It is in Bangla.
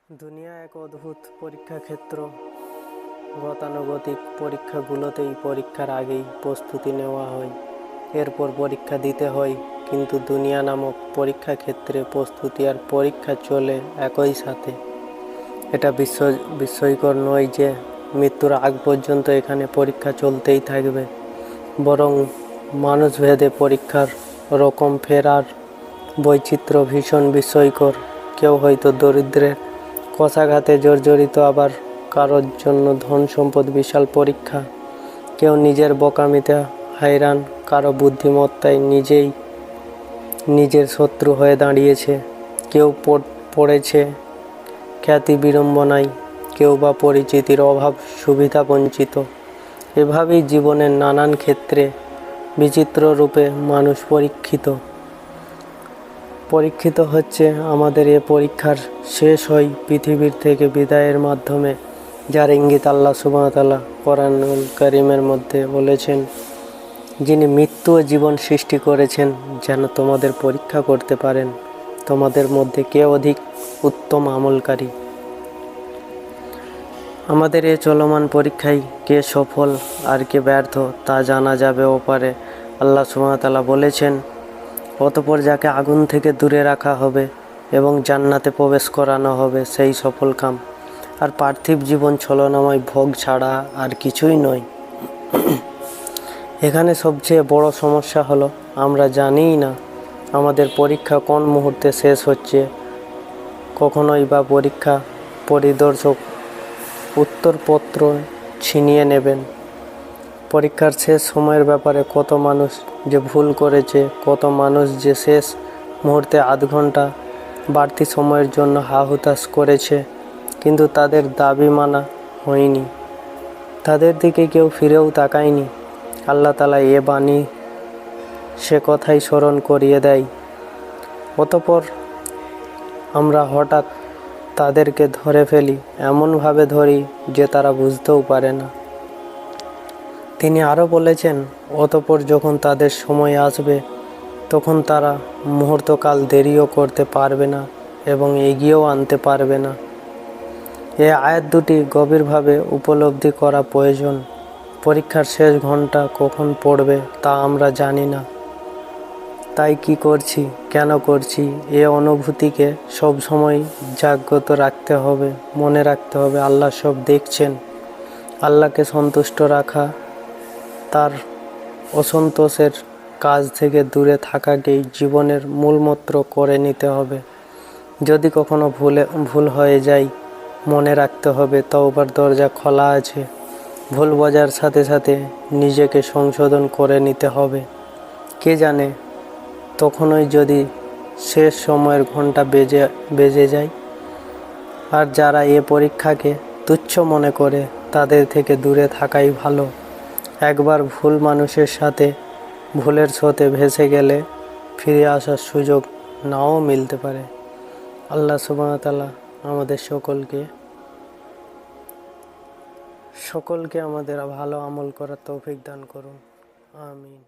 দুনিয়া এক অদ্ভুত পরীক্ষা ক্ষেত্র। গতানুগতিক পরীক্ষাগুলোতেই পরীক্ষার আগেই প্রস্তুতি নেওয়া হয়, এরপর পরীক্ষা দিতে হয়। কিন্তু দুনিয়া নামক পরীক্ষা ক্ষেত্রে প্রস্তুতি আর পরীক্ষা চলে একই সাথে। এটা বিস্ময়কর নয় যে মৃত্যুর আগ পর্যন্ত এখানে পরীক্ষা চলতেই থাকবে, বরং মানুষভেদে পরীক্ষার রকম ফেরার বৈচিত্র্য ভীষণ বিস্ময়কর। কেউ হয়তো দরিদ্রের কষাঘাতে জর্জরিত, আবার কারোর জন্য ধন সম্পদ বিশাল পরীক্ষা। কেউ নিজের বোকামিতে হায়রান, কারো বুদ্ধিমত্তায় নিজের শত্রু হয়ে দাঁড়িয়েছে। কেউ পড়েছে খ্যাতি বিড়ম্বনায়, কেউ বা পরিচিতির অভাব সুবিধা বঞ্চিত। এভাবেই জীবনের নানান ক্ষেত্রে বিচিত্র রূপে মানুষ পরীক্ষিত হচ্ছে। আমাদের এ পরীক্ষার শেষ হয় পৃথিবীর থেকে বিদায়ের মাধ্যমে, যার ইঙ্গিত আল্লাহ সুবহানাহু ওয়া তাআলা কোরআনুল কারীমের মধ্যে বলেছেন, যিনি মৃত্যু ও জীবন সৃষ্টি করেছেন যেন তোমাদের পরীক্ষা করতে পারেন তোমাদের মধ্যে কে অধিক উত্তম আমলকারী। আমাদের এ চলমান পরীক্ষায় কে সফল আর কে ব্যর্থ তা জানা যাবে ওপারে। আল্লাহ সুবহানাহু ওয়া তাআলা বলেছেন, অতঃপর যাকে আগুন থেকে দূরে রাখা হবে এবং জান্নাতে প্রবেশ করানো হবে সেই সফলকাম। আর পার্থিব জীবন ছলনাময় ভোগ ছাড়া আর কিছুই নয়। এখানে সবচেয়ে বড় সমস্যা হলো আমরা জানিই না আমাদের পরীক্ষা কোন মুহূর্তে শেষ হচ্ছে। কখনোই বা পরীক্ষা পরিদর্শক উত্তরপত্র ছিনিয়ে নেবেন। পরীক্ষার শেষ সময়ের ব্যাপারে কত মানুষ যে ভুল করেছে, কত মানুষ যে শেষ মুহূর্তে আধ ঘন্টা বাড়তি সময়ের জন্য হাহুতাশ করেছে, কিন্তু তাদের দাবি মানা হয়নি, তাদের দিকে কেউ ফিরেও তাকায়নি। আল্লাহ তাআলা এ বাণী সে কথাই স্মরণ করিয়ে দেয়। অতঃপর আমরা হঠাৎ তাদেরকে ধরে ফেলি, এমনভাবে ধরি যে তারা বুঝতেও পারে না। তিনি আরও বলেছেন, অতঃপর যখন তাদের সময় আসবে তখন তারা মুহূর্তকাল দেরিও করতে পারবে না এবং এগিয়েও আনতে পারবে না। এই আয়াত দুটি গভীরভাবে উপলব্ধি করা প্রয়োজন। পরীক্ষার শেষ ঘন্টা কখন পড়বে তা আমরা জানি না, তাই কি করছি, কেন করছি, এ অনুভূতিকে সবসময় জাগ্রত রাখতে হবে। মনে রাখতে হবে আল্লাহ সব দেখছেন। আল্লাহকে সন্তুষ্ট রাখা, তার অসন্তোষের কাজ থেকে দূরে থাকাকেই জীবনের মূলমন্ত্র করে নিতে হবে। যদি কখনো ভুল হয়ে যায়, মনে রাখতে হবে তওবার দরজা খোলা আছে। ভুল বোঝার সাথে সাথে নিজেকে সংশোধন করে নিতে হবে। কে জানে তখনই যদি শেষ সময়ের ঘন্টা বেজে যায়। আর যারা এ পরীক্ষাকে তুচ্ছ মনে করে তাদের থেকে দূরে থাকাই ভালো। একবার ভুল মানুষের সাথে ভুলের স্রোতে ভেসে গেলে ফিরে আসার সুযোগ নাও মিলতে পারে। আল্লাহ সুবহানাহু ওয়া তাআলা আমাদের সকলকে আমাদের ভালো আমল করার তৌফিক দান করুন। আমিন।